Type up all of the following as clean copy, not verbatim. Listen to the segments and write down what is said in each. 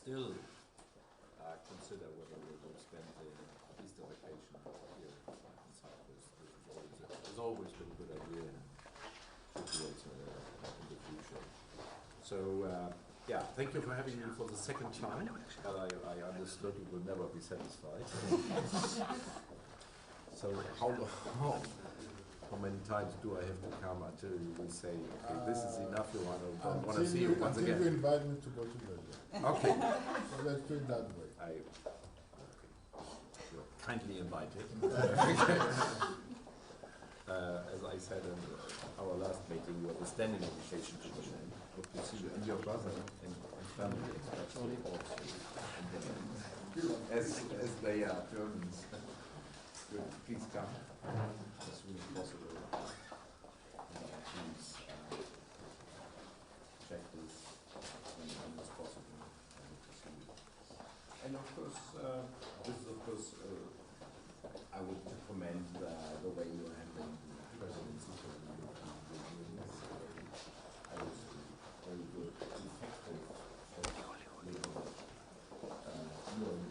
still consider whether we will spend the Easter vacation here in Cyprus. This has always been a good idea and should be also in the future. So, yeah, thank you for having me for the second time, but I understood you will never be satisfied. So how many times do I have to come until you will say, okay, this is enough, Johann, I want to see you once again? Until you invite me to go to Belgium. Okay. So let's do it that way. You're kindly invited. As I said in our last meeting, you have a standing invitation to Berlin. Hope to see you and your brother and family, especially also. As they are Germans. Good. Please come as soon as possible. Please check this when it's possible. And of course, this is of course, I would commend the way you are handling the presidency for the European Union. I would say very good, effective, you're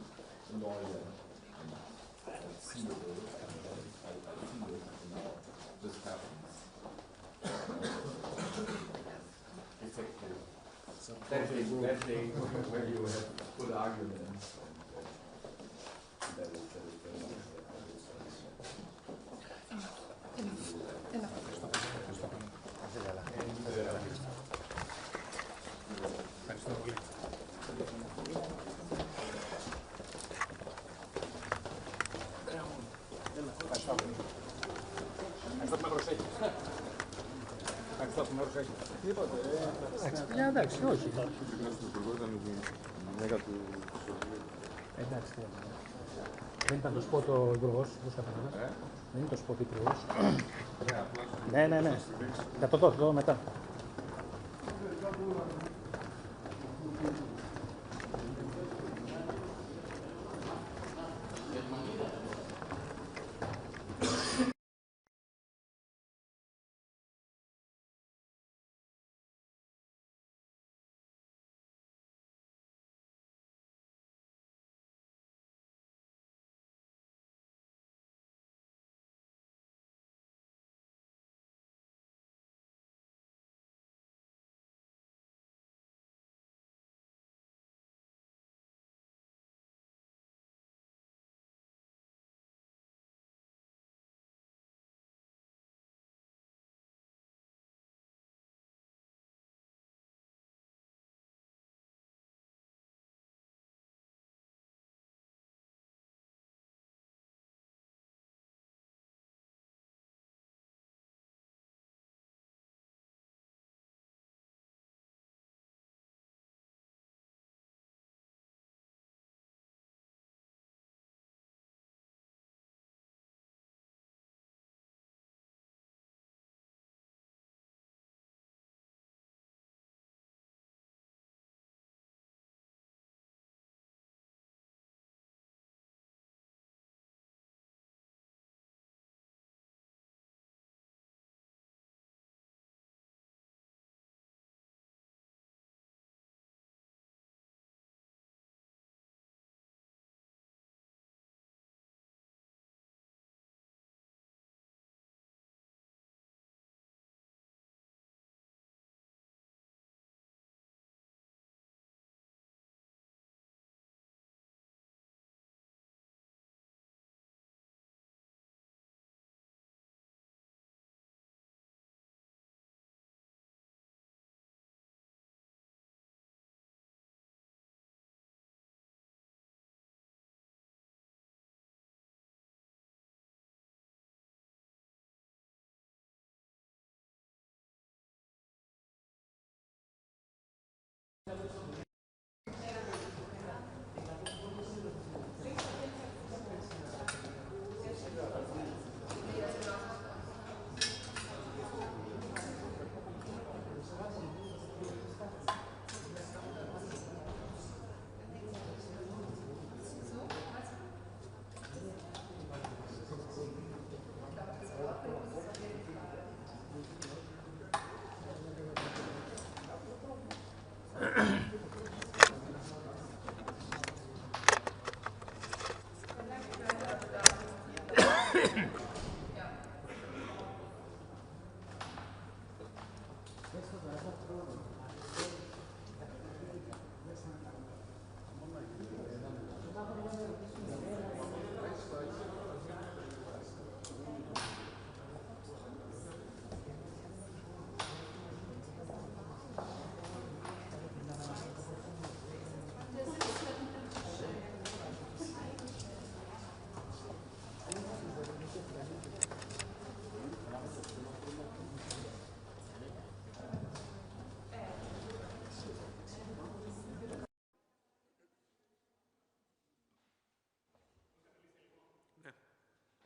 a lawyer and seeable. I feel it, this happens. Effective. That day where you have good arguments and that is very much Εντάξει, όχι. Εντάξει, δεν ήταν το σπότ ο υπουργός, όπως καταλαβαίνεις. Δεν είναι το σπότ υπουργός. Ναι. Θα το δω μετά.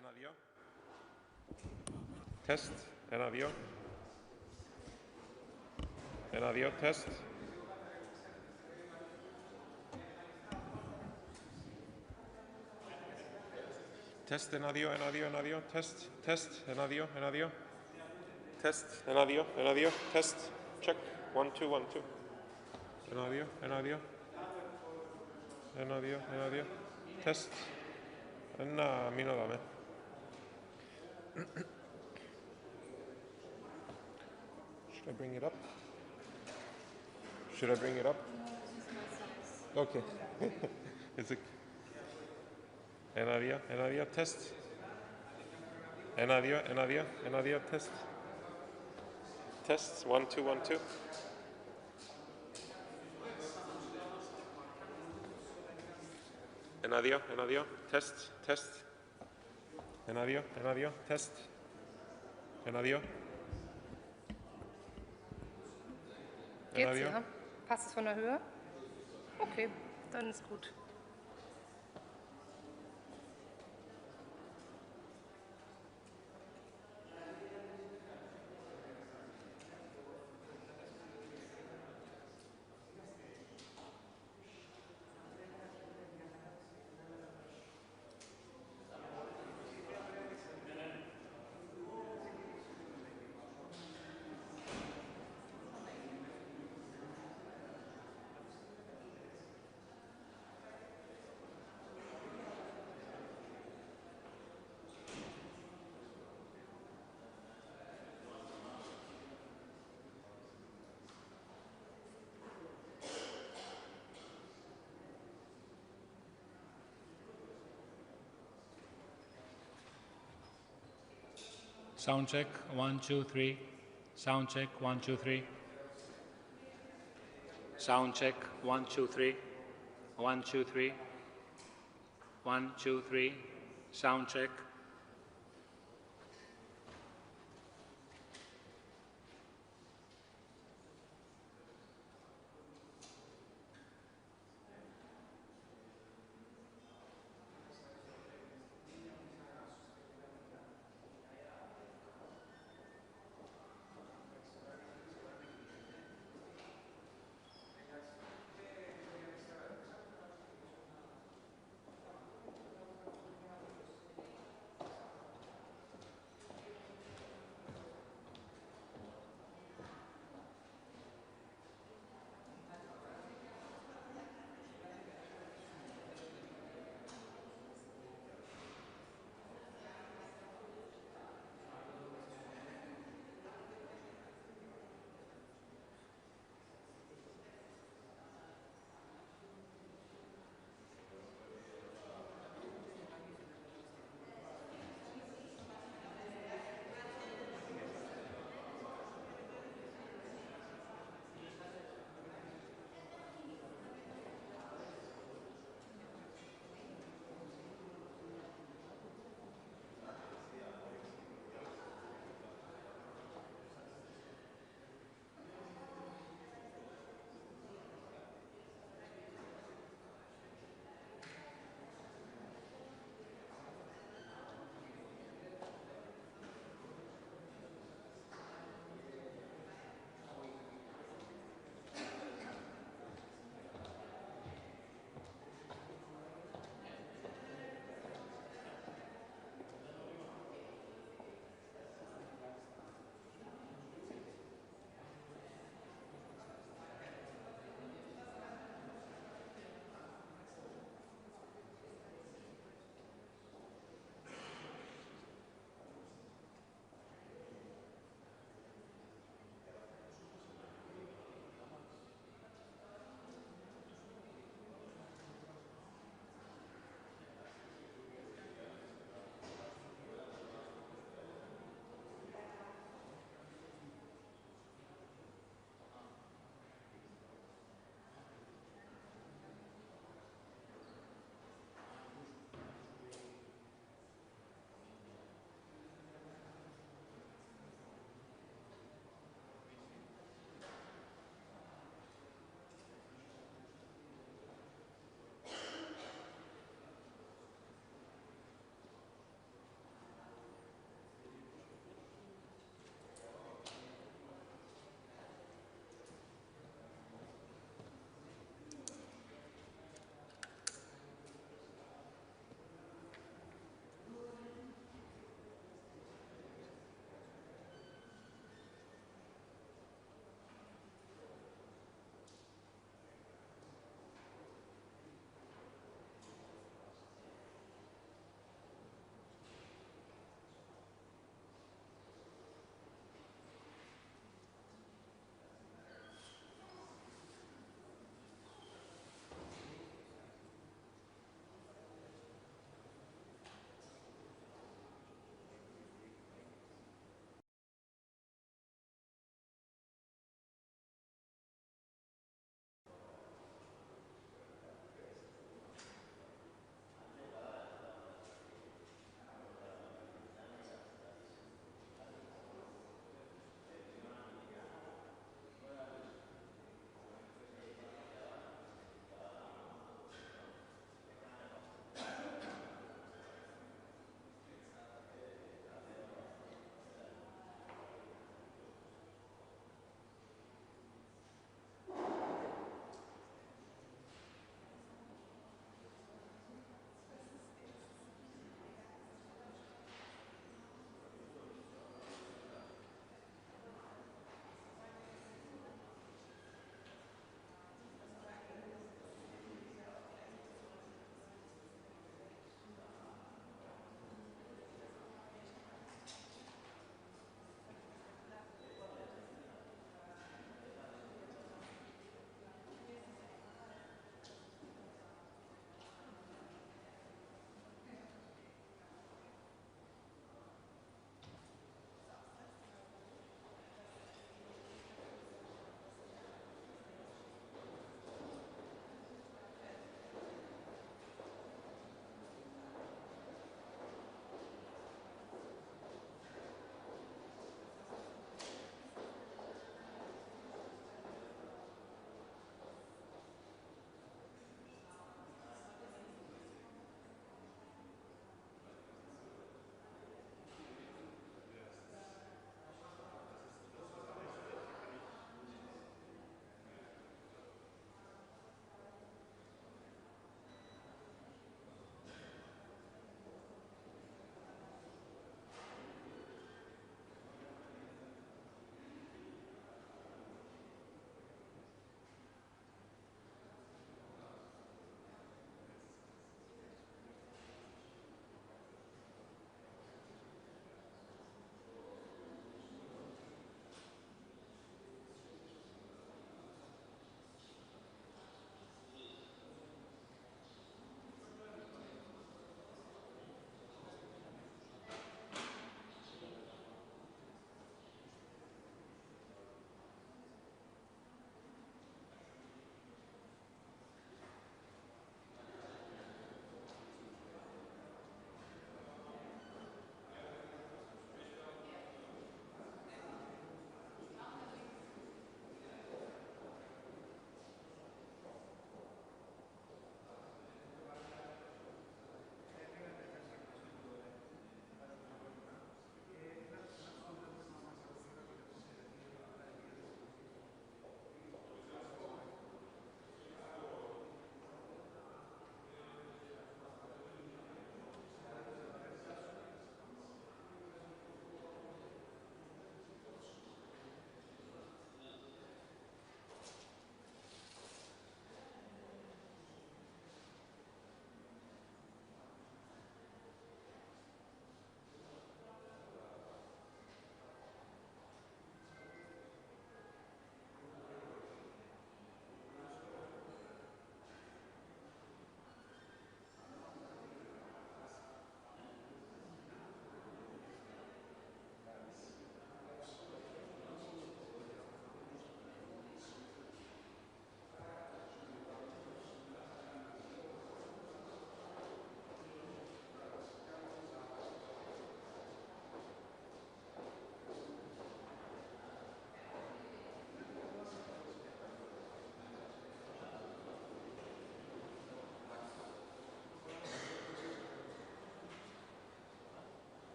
Ένα-δύο. Τεστ. Ένα-δύο. Ένα-δύο. Τεστ. Τεστ. Ένα-δύο. Ένα-δύο. Ένα-δύο. Τεστ. Τεστ. Ένα-δύο. Ένα-δύο. Τεστ. Ένα-δύο. Ένα-δύο. Τεστ. Check. 1-2. 1-2. Ένα-δύο. Ένα-δύο. Ένα-δύο. Ένα-δύο. Τεστ. Ένα μείνω δάμε. Should I bring it up? Should I bring it up? Okay. It's a... Ένα-δύο, test. Ένα-δύο, test. Test, 1-2, 1-2. Ένα-δύο, test. Ένα-δύο, test. Ένα-δύο. Geht's, ja? Passt es von der Höhe? Okay, dann ist gut. Sound check, 1, 2, 3. Sound check, 1, 2, 3. Sound check, 1, 2, 3. 1, 2, 3. 1, 2, 3. Sound check.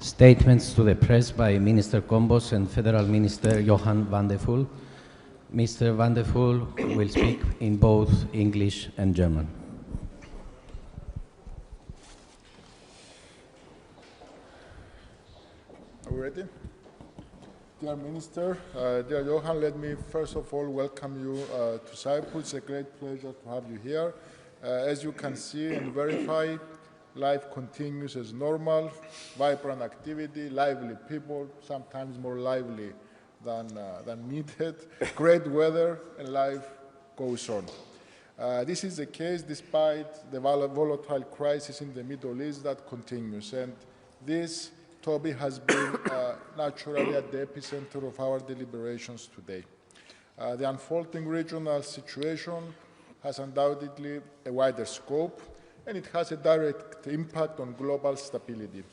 Statements to the press by Minister Kombos and Federal Minister Johann Wadephul. Mr. Wadephul will speak in both English and German. Are we ready? Dear Minister, dear Johann, let me first of all welcome you to Cyprus. It's a great pleasure to have you here. As you can see and verify, life continues as normal, vibrant activity, lively people, sometimes more lively than needed, great weather, and life goes on. This is the case despite the volatile crisis in the Middle East that continues, and this topic has been naturally at the epicenter of our deliberations today. The unfolding regional situation has undoubtedly a wider scope, and it has a direct impact on global stability.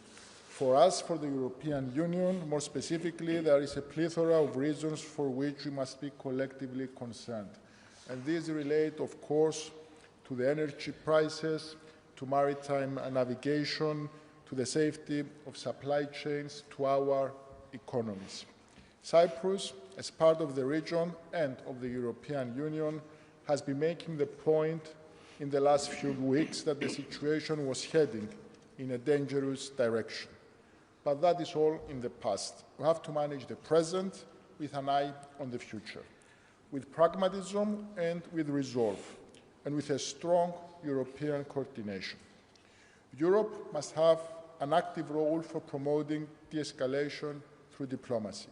For us, for the European Union, more specifically, there is a plethora of reasons for which we must be collectively concerned. And these relate, of course, to the energy prices, to maritime navigation, to the safety of supply chains, to our economies. Cyprus, as part of the region and of the European Union, has been making the point in the last few weeks that the situation was heading in a dangerous direction. But that is all in the past. We have to manage the present with an eye on the future, with pragmatism and with resolve, and with a strong European coordination. Europe must have an active role for promoting de-escalation through diplomacy.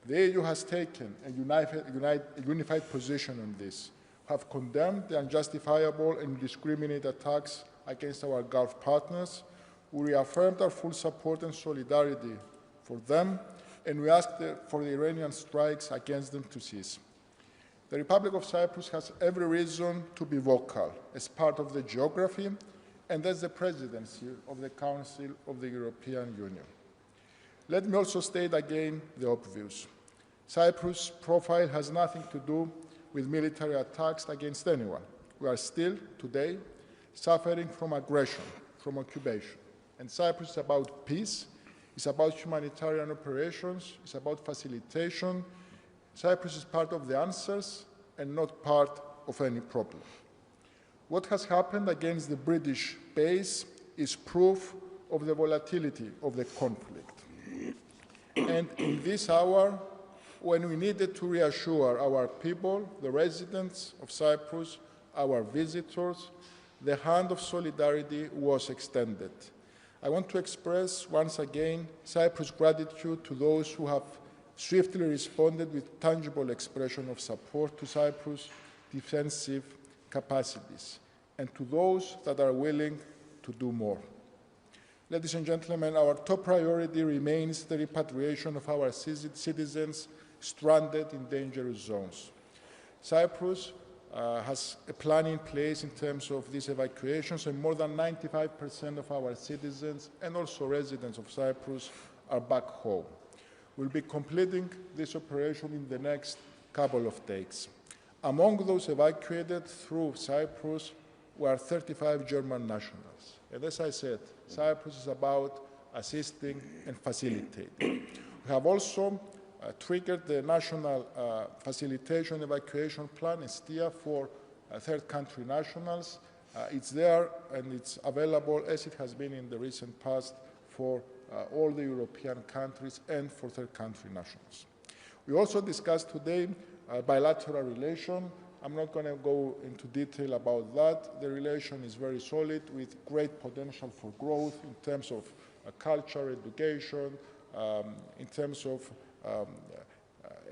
The EU has taken a unified position on this, have condemned the unjustifiable and indiscriminate attacks against our Gulf partners. We reaffirmed our full support and solidarity for them, and we asked for the Iranian strikes against them to cease. The Republic of Cyprus has every reason to be vocal as part of the geography and as the presidency of the Council of the European Union. Let me also state again the obvious. Cyprus' profile has nothing to do with military attacks against anyone. We are still, today, suffering from aggression, from occupation. And Cyprus is about peace, it's about humanitarian operations, it's about facilitation. Cyprus is part of the answers and not part of any problem. What has happened against the British base is proof of the volatility of the conflict. And in this hour, when we needed to reassure our people, the residents of Cyprus, our visitors, the hand of solidarity was extended. I want to express once again Cyprus' gratitude to those who have swiftly responded with tangible expression of support to Cyprus' defensive capacities, and to those that are willing to do more. Ladies and gentlemen, our top priority remains the repatriation of our citizens stranded in dangerous zones. Cyprus has a plan in place in terms of these evacuations, and more than 95% of our citizens and also residents of Cyprus are back home. We'll be completing this operation in the next couple of days. Among those evacuated through Cyprus were 35 German nationals. And as I said, Cyprus is about assisting and facilitating. We have also triggered the National Facilitation Evacuation Plan, STIA, for third country nationals. It's there and it's available, as it has been in the recent past, for all the European countries and for third country nationals. We also discussed today bilateral relation. I'm not going to go into detail about that. The relation is very solid with great potential for growth in terms of culture, education, in terms of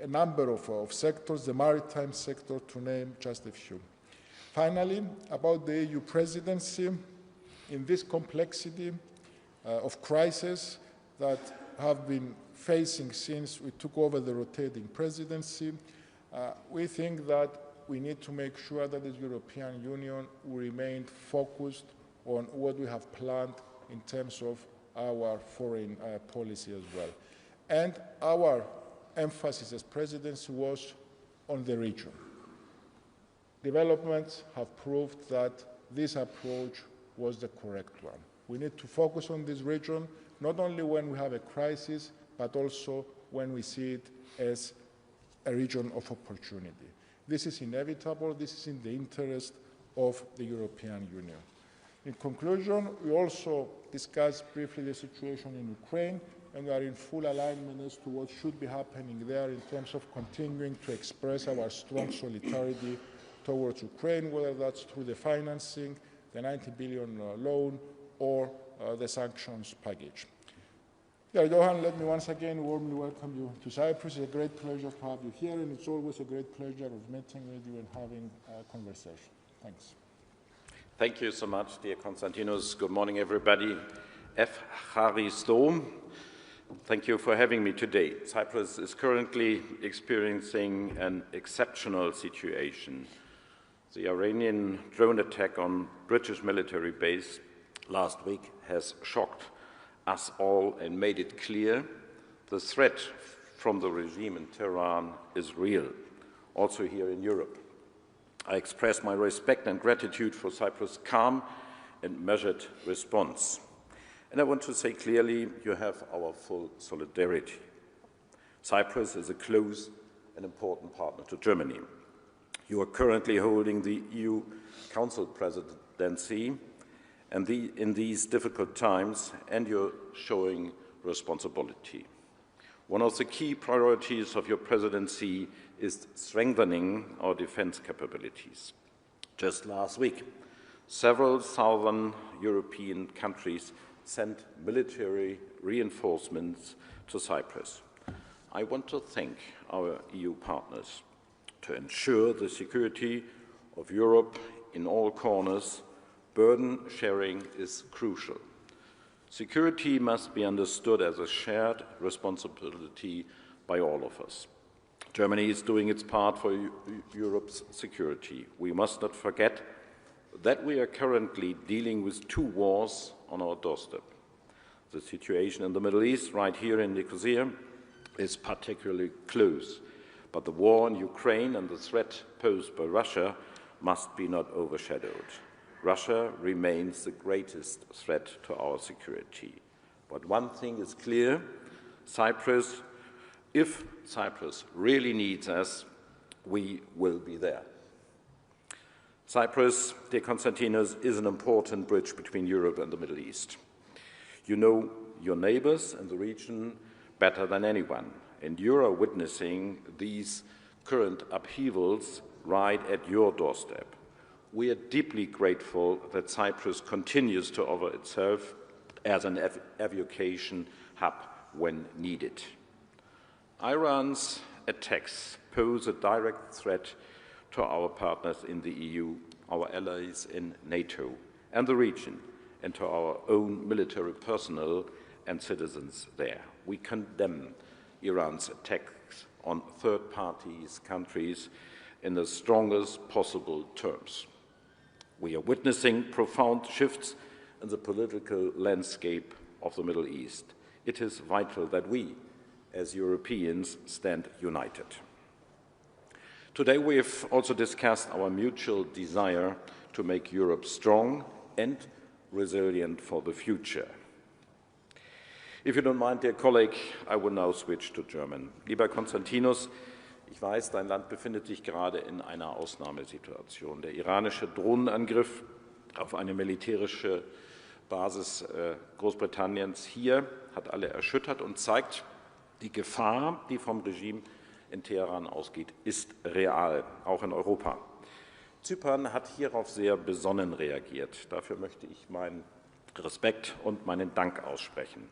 a number of sectors, the maritime sector, to name just a few. Finally, about the EU presidency, in this complexity of crises that have been facing since we took over the rotating presidency, we think that we need to make sure that as European Union we remain focused on what we have planned in terms of our foreign policy as well. And our emphasis as presidency was on the region. Developments have proved that this approach was the correct one. We need to focus on this region, not only when we have a crisis, but also when we see it as a region of opportunity. This is inevitable. This is in the interest of the European Union. In conclusion, we also discussed briefly the situation in Ukraine, and we are in full alignment as to what should be happening there in terms of continuing to express our strong solidarity towards Ukraine, whether that's through the financing, the 90 billion loan, or the sanctions package. Johann, let me once again warmly welcome you to Cyprus. It's a great pleasure to have you here, and it's always a great pleasure of meeting with you and having a conversation. Thanks. Thank you so much, dear Constantinos. Good morning, everybody. Evcharisto. Thank you for having me today. Cyprus is currently experiencing an exceptional situation. The Iranian drone attack on British military base last week has shocked us all and made it clear the threat from the regime in Tehran is real, also here in Europe. I express my respect and gratitude for Cyprus' calm and measured response. And I want to say clearly, you have our full solidarity. Cyprus is a close and important partner to Germany. You are currently holding the EU Council presidency and in these difficult times, and you're showing responsibility. One of the key priorities of your presidency is strengthening our defense capabilities. Just last week, several southern European countries sent military reinforcements to Cyprus. I want to thank our EU partners to ensure the security of Europe in all corners. Burden sharing is crucial. Security must be understood as a shared responsibility by all of us. Germany is doing its part for Europe's security. We must not forget that we are currently dealing with two wars on our doorstep. The situation in the Middle East, right here in Nicosia, is particularly close. But the war in Ukraine and the threat posed by Russia must be not overshadowed. Russia remains the greatest threat to our security. But one thing is clear, if Cyprus really needs us, we will be there. Cyprus, dear Constantinos, is an important bridge between Europe and the Middle East. You know your neighbors and the region better than anyone, and you are witnessing these current upheavals right at your doorstep. We are deeply grateful that Cyprus continues to offer itself as an aviation hub when needed. Iran's attacks pose a direct threat to our partners in the EU, our allies in NATO and the region, and to our own military personnel and citizens there. We condemn Iran's attacks on third parties, countries, in the strongest possible terms. We are witnessing profound shifts in the political landscape of the Middle East. It is vital that we, as Europeans, stand united. Today we have also discussed our mutual desire to make Europe strong and resilient for the future. If you don't mind, dear colleague, I will now switch to German. Lieber Constantinos, ich weiß, dein Land befindet sich gerade in einer Ausnahmesituation. Der iranische Drohnenangriff auf eine militärische Basis Großbritanniens hier hat alle erschüttert und zeigt, die Gefahr, die vom Regime in Teheran ausgeht, ist real, auch in Europa. Zypern hat hierauf sehr besonnen reagiert. Dafür möchte ich meinen Respekt und meinen Dank aussprechen.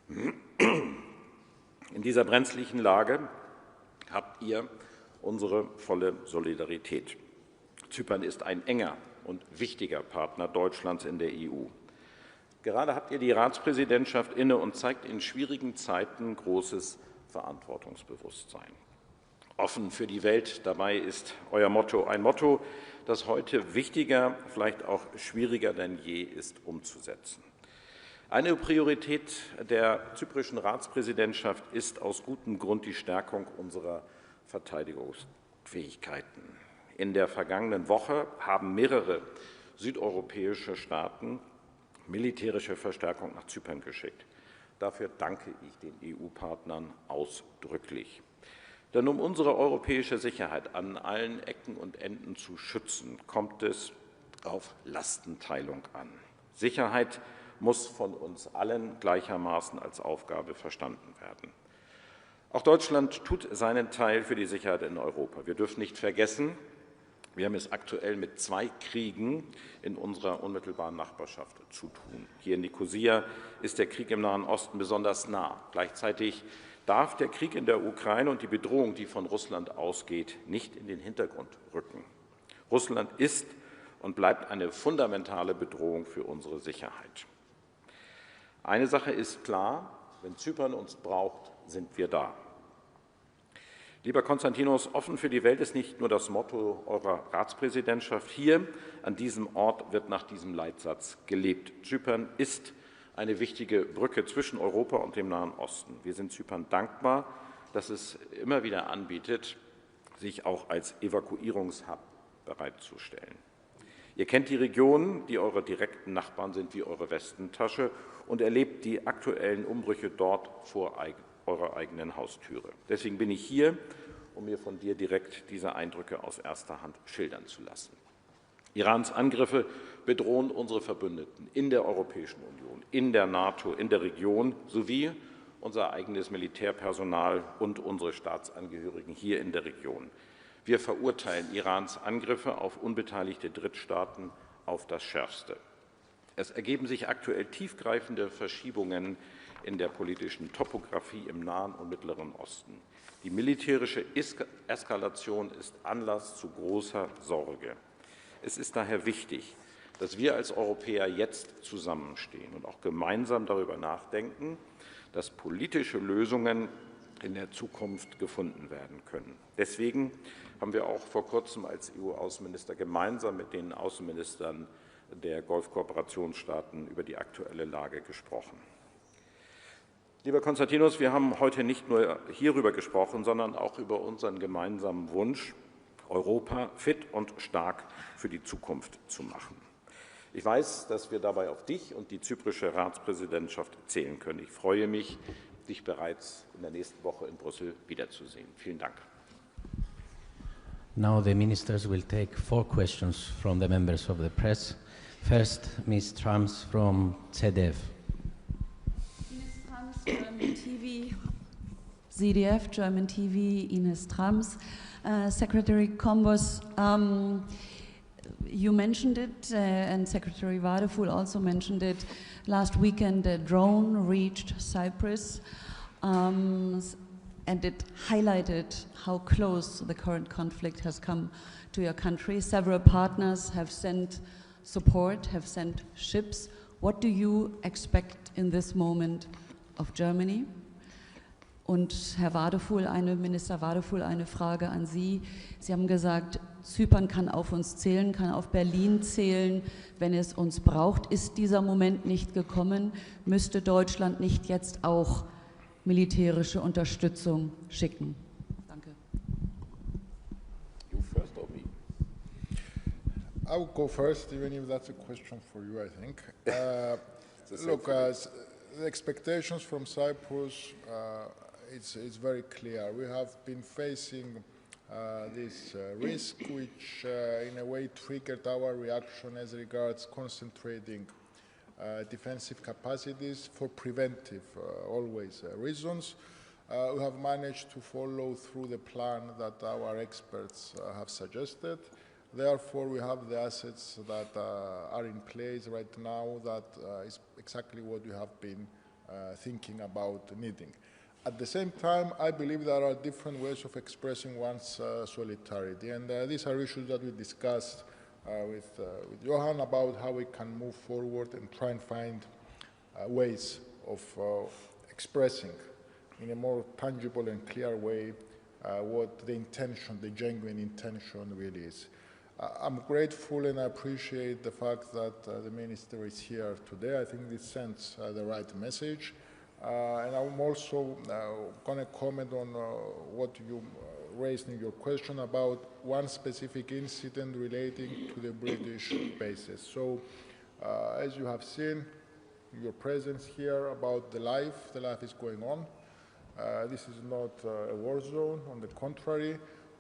In dieser brenzlichen Lage habt ihr unsere volle Solidarität. Zypern ist ein enger und wichtiger Partner Deutschlands in der EU. Gerade habt ihr die Ratspräsidentschaft inne und zeigt in schwierigen Zeiten großes Verantwortungsbewusstsein. Offen für die Welt, dabei ist euer Motto ein Motto, das heute wichtiger, vielleicht auch schwieriger denn je ist umzusetzen. Eine Priorität der zyprischen Ratspräsidentschaft ist aus gutem Grund die Stärkung unserer Verteidigungsfähigkeiten. In der vergangenen Woche haben mehrere südeuropäische Staaten militärische Verstärkung nach Zypern geschickt. Dafür danke ich den EU-Partnern ausdrücklich. Denn um unsere europäische Sicherheit an allen Ecken und Enden zu schützen, kommt es auf Lastenteilung an. Sicherheit muss von uns allen gleichermaßen als Aufgabe verstanden werden. Auch Deutschland tut seinen Teil für die Sicherheit in Europa. Wir dürfen nicht vergessen, wir haben es aktuell mit 2 Kriegen in unserer unmittelbaren Nachbarschaft zu tun. Hier in Nicosia ist der Krieg im Nahen Osten besonders nah. Gleichzeitig darf der Krieg in der Ukraine und die Bedrohung, die von Russland ausgeht, nicht in den Hintergrund rücken. Russland ist und bleibt eine fundamentale Bedrohung für unsere Sicherheit. Eine Sache ist klar, wenn Zypern uns braucht, sind wir da. Lieber Constantinos, offen für die Welt ist nicht nur das Motto eurer Ratspräsidentschaft. Hier an diesem Ort wird nach diesem Leitsatz gelebt. Zypern ist eine wichtige Brücke zwischen Europa und dem Nahen Osten. Wir sind Zypern dankbar, dass es immer wieder anbietet, sich auch als Evakuierungshub bereitzustellen. Ihr kennt die Region, die eure direkten Nachbarn sind, wie eure Westentasche, und erlebt die aktuellen Umbrüche dort vor eurer eigenen Haustüre. Deswegen bin ich hier, um mir von dir direkt diese Eindrücke aus erster Hand schildern zu lassen. Irans Angriffe bedrohen unsere Verbündeten in der Europäischen Union, in der NATO, in der Region sowie unser eigenes Militärpersonal und unsere Staatsangehörigen hier in der Region. Wir verurteilen Irans Angriffe auf unbeteiligte Drittstaaten auf das Schärfste. Es ergeben sich aktuell tiefgreifende Verschiebungen in der politischen Topographie im Nahen und Mittleren Osten. Die militärische Eskalation ist Anlass zu großer Sorge. Es ist daher wichtig, dass wir als Europäer jetzt zusammenstehen und auch gemeinsam darüber nachdenken, dass politische Lösungen in der Zukunft gefunden werden können. Deswegen haben wir auch vor kurzem als EU-Außenminister gemeinsam mit den Außenministern der Golfkooperationsstaaten über die aktuelle Lage gesprochen. Lieber Constantinos, wir haben heute nicht nur hierüber gesprochen, sondern auch über unseren gemeinsamen Wunsch, Europa fit und stark für die Zukunft zu machen. Ich weiß, dass wir dabei auf dich und die zyprische Ratspräsidentschaft zählen können. Ich freue mich, dich bereits in der nächsten Woche in Brüssel wiederzusehen. Vielen Dank. Now the ministers will take 4 questions from the members of the press. First, Ms. Trumps from ZDF. Ines Trumps, German TV, ZDF, German TV, Ines Trumps. Secretary Kombos, you mentioned it, and Secretary Wadephul also mentioned it. Last weekend, a drone reached Cyprus, and it highlighted how close the current conflict has come to your country. Several partners have sent support, have sent ships. What do you expect in this moment of Germany? Und Herr Wadephul, Minister Wadephul, eine Frage an Sie. Sie haben gesagt, Zypern kann auf uns zählen, kann auf Berlin zählen, wenn es uns braucht. Ist dieser Moment nicht gekommen? Müsste Deutschland nicht jetzt auch militärische Unterstützung schicken? Danke. You first or me? I will go first, even if that's a question for you, I think. Look, the expectations from Cyprus, it's very clear. We have been facing this risk, which in a way triggered our reaction as regards concentrating defensive capacities for preventive, always reasons. We have managed to follow through the plan that our experts have suggested. Therefore, we have the assets that are in place right now that is exactly what we have been thinking about needing. At the same time, I believe there are different ways of expressing one's solidarity, and these are issues that we discussed with Johann about how we can move forward and try and find ways of expressing in a more tangible and clear way what the intention, the genuine intention really is. I'm grateful and I appreciate the fact that the Minister is here today. I think this sends the right message. And I'm also going to comment on what you raised in your question about one specific incident relating to the British bases. So, as you have seen, your presence here about the life. The life is going on. This is not a war zone. On the contrary,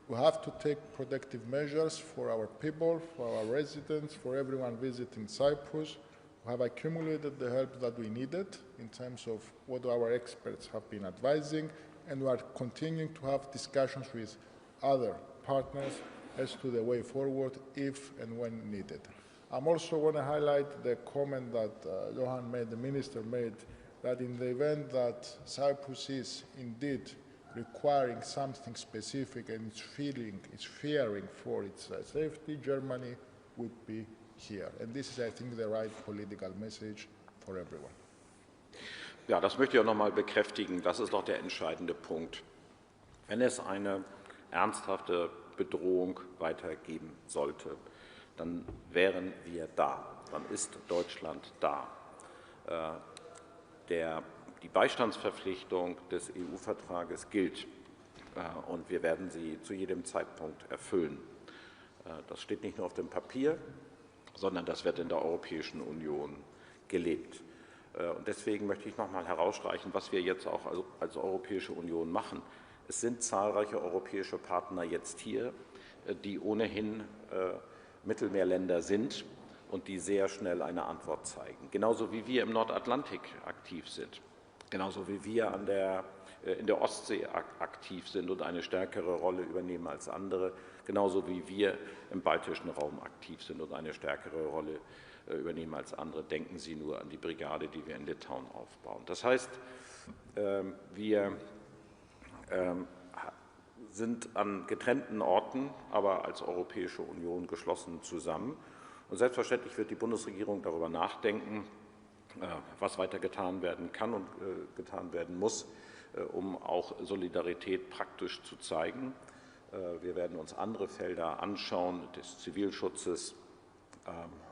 we have to take protective measures for our people, for our residents, for everyone visiting Cyprus. We have accumulated the help that we needed in terms of what our experts have been advising, and we are continuing to have discussions with other partners as to the way forward if and when needed. I'm also going to highlight the comment that Johann made, the minister made, that in the event that Cyprus is indeed requiring something specific and it's fearing for its safety, Germany would be here. And this is, I think, the right political message for everyone. Ja, das möchte ich auch noch mal bekräftigen. Das ist doch der entscheidende Punkt. Wenn es eine ernsthafte Bedrohung weitergeben sollte, dann wären wir da. Dann ist Deutschland da. Die Beistandsverpflichtung des EU-Vertrages gilt und wir werden sie zu jedem Zeitpunkt erfüllen. Das steht nicht nur auf dem Papier, sondern das wird in der Europäischen Union gelebt. Und deswegen möchte ich noch mal herausstreichen, was wir jetzt auch als Europäische Union machen. Es sind zahlreiche europäische Partner jetzt hier, die ohnehin Mittelmeerländer sind und die sehr schnell eine Antwort zeigen. Genauso wie wir im Nordatlantik aktiv sind, genauso wie wir in der Ostsee aktiv sind und eine stärkere Rolle übernehmen als andere, genauso wie wir im baltischen Raum aktiv sind und eine stärkere Rolle übernehmen als andere. Denken Sie nur an die Brigade, die wir in Litauen aufbauen. Das heißt, wir sind an getrennten Orten, aber als Europäische Union geschlossen zusammen. Und selbstverständlich wird die Bundesregierung darüber nachdenken, was weiter getan werden kann und getan werden muss, um auch Solidarität praktisch zu zeigen. Wir werden uns andere Felder anschauen, des Zivilschutzes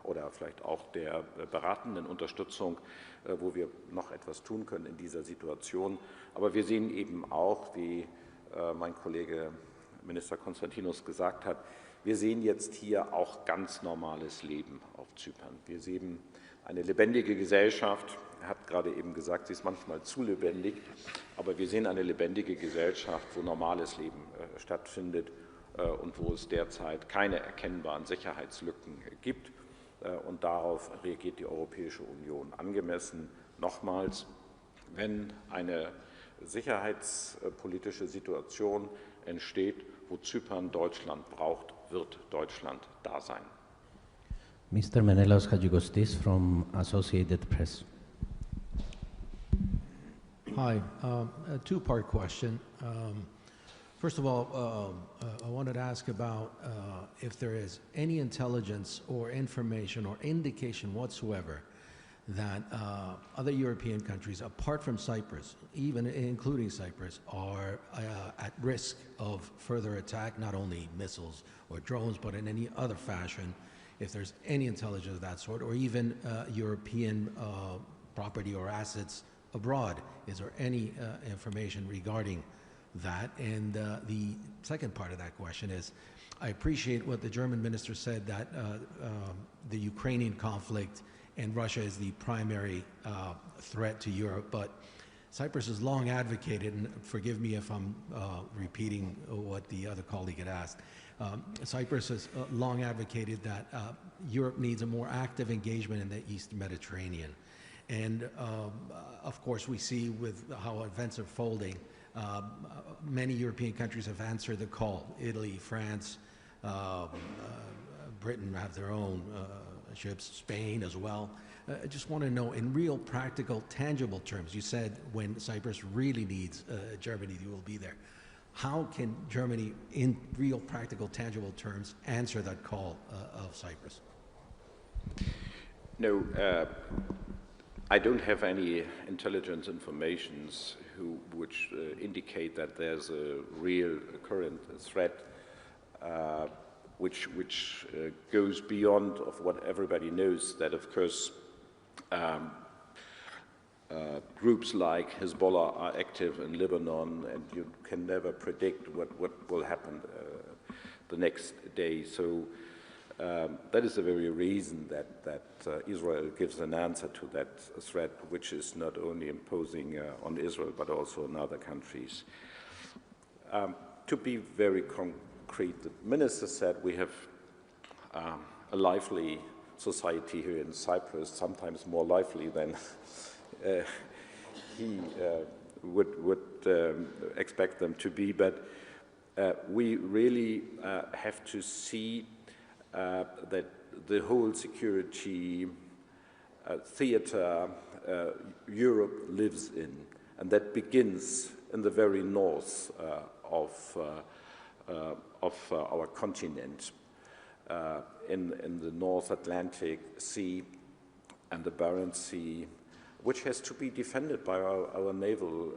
oder vielleicht auch der beratenden Unterstützung, wo wir noch etwas tun können in dieser Situation. Aber wir sehen eben auch, wie mein Kollege Minister Constantinos gesagt hat, wir sehen jetzt hier auch ganz normales Leben auf Zypern. Wir sehen eine lebendige Gesellschaft. Er hat gerade eben gesagt, sie ist manchmal zu lebendig, aber wir sehen eine lebendige Gesellschaft, wo normales Leben stattfindet und wo es derzeit keine erkennbaren Sicherheitslücken gibt. Und darauf reagiert die Europäische Union angemessen. Nochmals, wenn eine sicherheitspolitische Situation entsteht, wo Zypern Deutschland braucht, wird Deutschland da sein. Mr. Menelaos Hadjikostis from Associated Press. Hi, a two-part question. First of all, I wanted to ask about if there is any intelligence or information or indication whatsoever that other European countries, apart from Cyprus, even including Cyprus, are at risk of further attack, not only missiles or drones, but in any other fashion, if there's any intelligence of that sort, or even European property or assets abroad. Is there any information regarding that? And the second part of that question is, I appreciate what the German minister said, that the Ukrainian conflict and Russia is the primary threat to Europe, but Cyprus has long advocated, and forgive me if I'm repeating what the other colleague had asked, Cyprus has long advocated that Europe needs a more active engagement in the East Mediterranean. And of course, we see with how events are folding, many European countries have answered the call. Italy, France, Britain have their own ships, Spain as well. I just want to know, in real, practical, tangible terms, you said when Cyprus really needs Germany, you will be there. How can Germany, in real, practical, tangible terms, answer that call of Cyprus? No, I don't have any intelligence informations which indicate that there's a real current threat which goes beyond of what everybody knows, that of course groups like Hezbollah are active in Lebanon, and you can never predict what will happen the next day. So that is the very reason that Israel gives an answer to that threat, which is not only imposing on Israel, but also on other countries. To be very concrete, the minister said we have a lively society here in Cyprus, sometimes more lively than he would expect them to be, but we really have to see that the whole security theater Europe lives in, and that begins in the very north of our continent, in the North Atlantic Sea and the Barents Sea, which has to be defended by our naval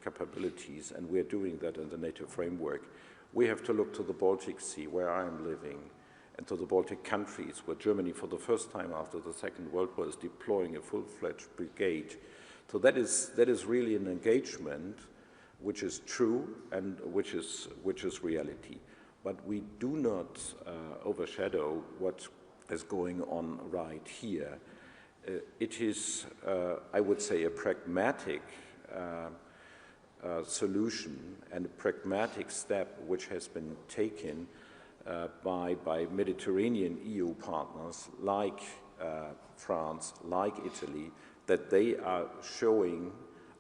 capabilities, and we're doing that in the NATO framework. We have to look to the Baltic Sea, where I am living, and to the Baltic countries, where Germany, for the first time after the Second World War, is deploying a full-fledged brigade. So that is really an engagement which is true and which is reality. But we do not overshadow what is going on right here. It is, I would say, a pragmatic solution and a pragmatic step which has been taken by Mediterranean EU partners like France, like Italy, that they are showing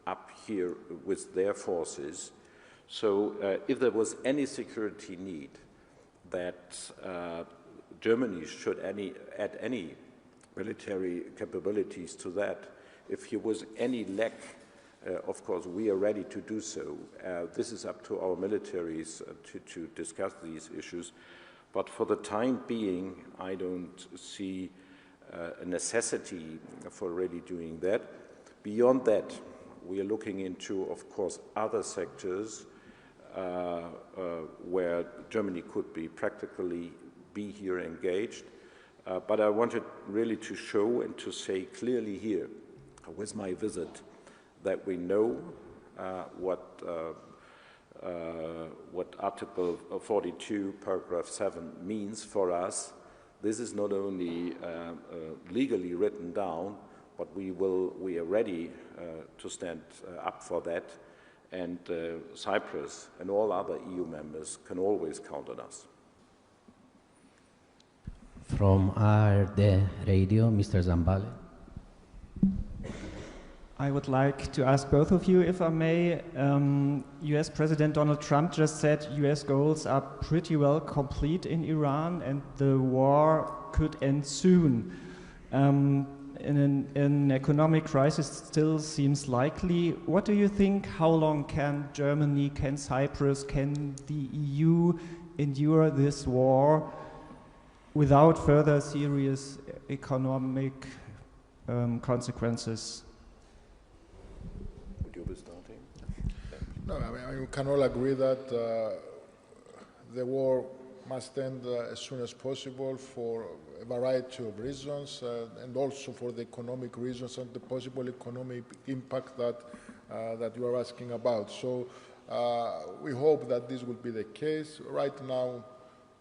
up here with their forces. So if there was any security need that Germany should add any military capabilities to that, if there was any lack, of course, we are ready to do so. This is up to our militaries to discuss these issues. But for the time being, I don't see a necessity for really doing that. Beyond that, we are looking into, of course, other sectors where Germany could be practically be here engaged. But I wanted really to show and to say clearly here, with my visit, that we know what Article 42, paragraph 7 means for us. This is not only legally written down, but we are ready to stand up for that. And Cyprus and all other EU members can always count on us. From ARD Radio, Mr. Zambale. I would like to ask both of you, if I may. US President Donald Trump just said US goals are pretty well complete in Iran and the war could end soon. An economic crisis still seems likely. What do you think? How long can Germany, can Cyprus, can the EU endure this war without further serious economic consequences? Would you be starting? No, I mean, we can all agree that the war must end as soon as possible for a variety of reasons, and also for the economic reasons and the possible economic impact that you are asking about. So we hope that this will be the case. Right now,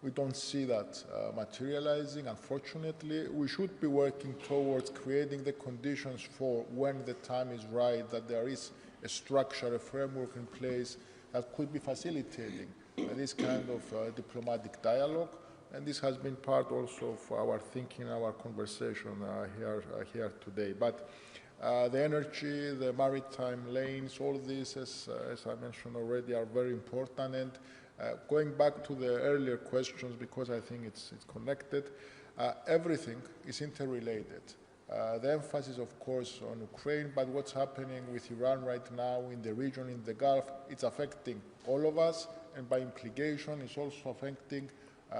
we don't see that materializing, unfortunately. We should be working towards creating the conditions for when the time is right, that there is a structure, a framework in place that could be facilitating this kind of diplomatic dialogue. And this has been part also of our thinking, our conversation here today. But the energy, the maritime lanes, all these, as I mentioned already, are very important. And going back to the earlier questions, because I think it's connected, everything is interrelated. The emphasis, of course, on Ukraine, but what's happening with Iran right now in the region, in the Gulf, it's affecting all of us, and by implication, it's also affecting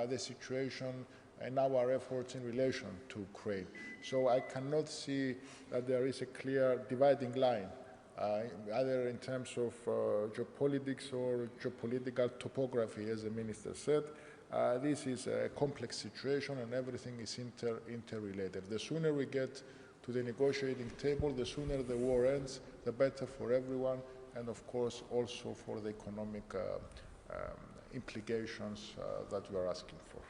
the situation and our efforts in relation to Ukraine. So I cannot see that there is a clear dividing line, either in terms of geopolitics or geopolitical topography, as the minister said. This is a complex situation and everything is interrelated. The sooner we get to the negotiating table, the sooner the war ends, the better for everyone, and of course also for the economic implications that you are asking for.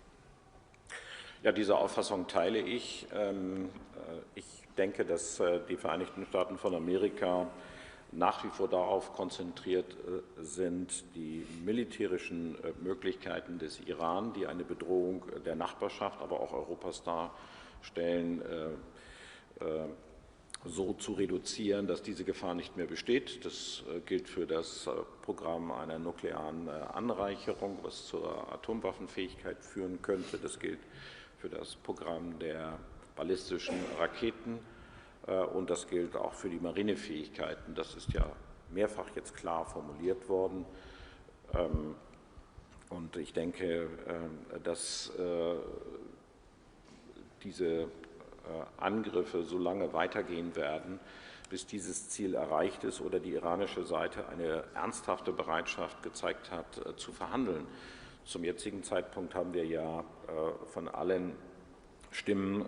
Ja, diese Auffassung teile ich. Ich denke, dass die Vereinigten Staaten von Amerika nach wie vor darauf konzentriert sind, die militärischen Möglichkeiten des Iran, die eine Bedrohung der Nachbarschaft, aber auch Europas darstellen, so zu reduzieren, dass diese Gefahr nicht mehr besteht. Das gilt für das Programm einer nuklearen Anreicherung, was zur Atomwaffenfähigkeit führen könnte. Das gilt für das Programm der ballistischen Raketen und das gilt auch für die Marinefähigkeiten. Das ist ja mehrfach jetzt klar formuliert worden. Und ich denke, dass diese Angriffe so lange weitergehen werden, bis dieses Ziel erreicht ist oder die iranische Seite eine ernsthafte Bereitschaft gezeigt hat, zu verhandeln. Zum jetzigen Zeitpunkt haben wir ja von allen Stimmen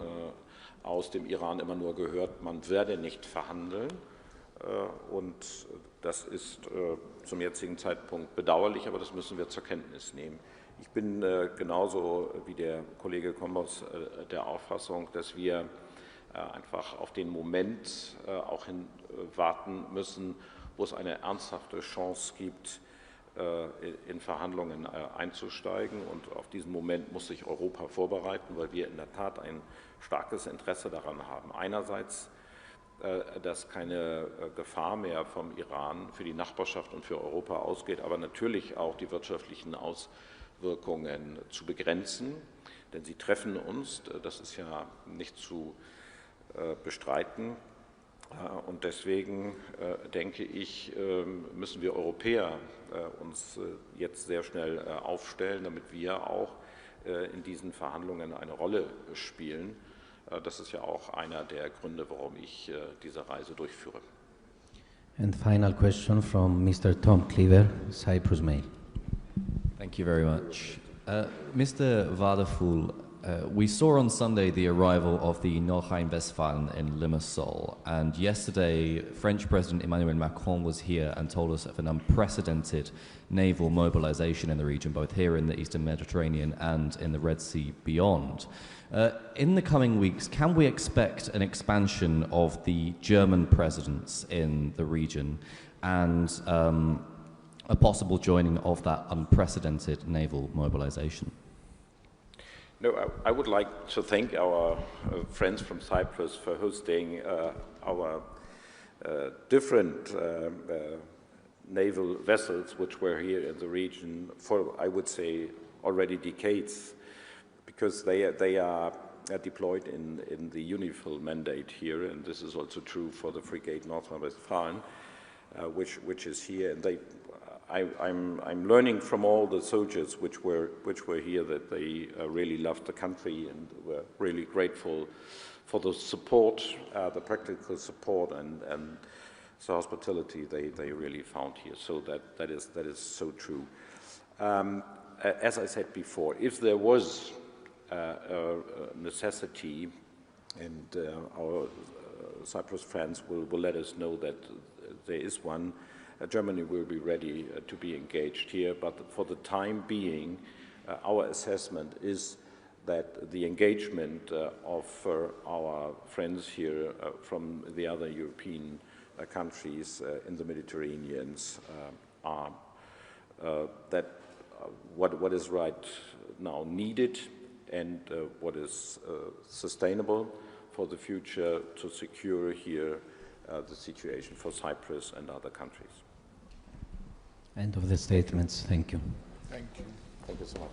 aus dem Iran immer nur gehört, man werde nicht verhandeln. Und das ist zum jetzigen Zeitpunkt bedauerlich, aber das müssen wir zur Kenntnis nehmen. Ich bin genauso wie der Kollege Kombos der Auffassung, dass wir einfach auf den Moment auch hin warten müssen, wo es eine ernsthafte Chance gibt, in Verhandlungen einzusteigen. Und auf diesen Moment muss sich Europa vorbereiten, weil wir in der Tat ein starkes Interesse daran haben. Einerseits, dass keine Gefahr mehr vom Iran für die Nachbarschaft und für Europa ausgeht, aber natürlich auch die wirtschaftlichen Auswirkungen zu begrenzen, denn sie treffen uns, das ist ja nicht zu bestreiten. Und deswegen denke ich, müssen wir Europäer uns jetzt sehr schnell aufstellen, damit wir auch in diesen Verhandlungen eine Rolle spielen. Das ist ja auch einer der Gründe, warum ich diese Reise durchführe. And final question from Mr. Tom Cleaver, Cyprus Mail. Thank you very much. Mr. Wadephul, we saw on Sunday the arrival of the Nordrhein-Westfalen in Limassol, and yesterday French President Emmanuel Macron was here and told us of an unprecedented naval mobilization in the region, both here in the Eastern Mediterranean and in the Red Sea beyond. In the coming weeks, can we expect an expansion of the German presence in the region and a possible joining of that unprecedented naval mobilization? No, I would like to thank our friends from Cyprus for hosting our different naval vessels which were here in the region for, I would say, already decades, because they are deployed in the UNIFIL mandate here, and this is also true for the frigate Nordrhein-Westfalen, which is here, and I'm learning from all the soldiers which were here that they really loved the country and were really grateful for the support, the practical support and the hospitality they really found here. So that is so true. As I said before, if there was a necessity, and our Cyprus friends will let us know that there is one, Germany will be ready to be engaged here, but for the time being, our assessment is that the engagement of our friends here from the other European countries in the Mediterranean are that what is right now needed and what is sustainable for the future to secure here the situation for Cyprus and other countries. End of the statements. Thank you. Thank you. Thank you so much.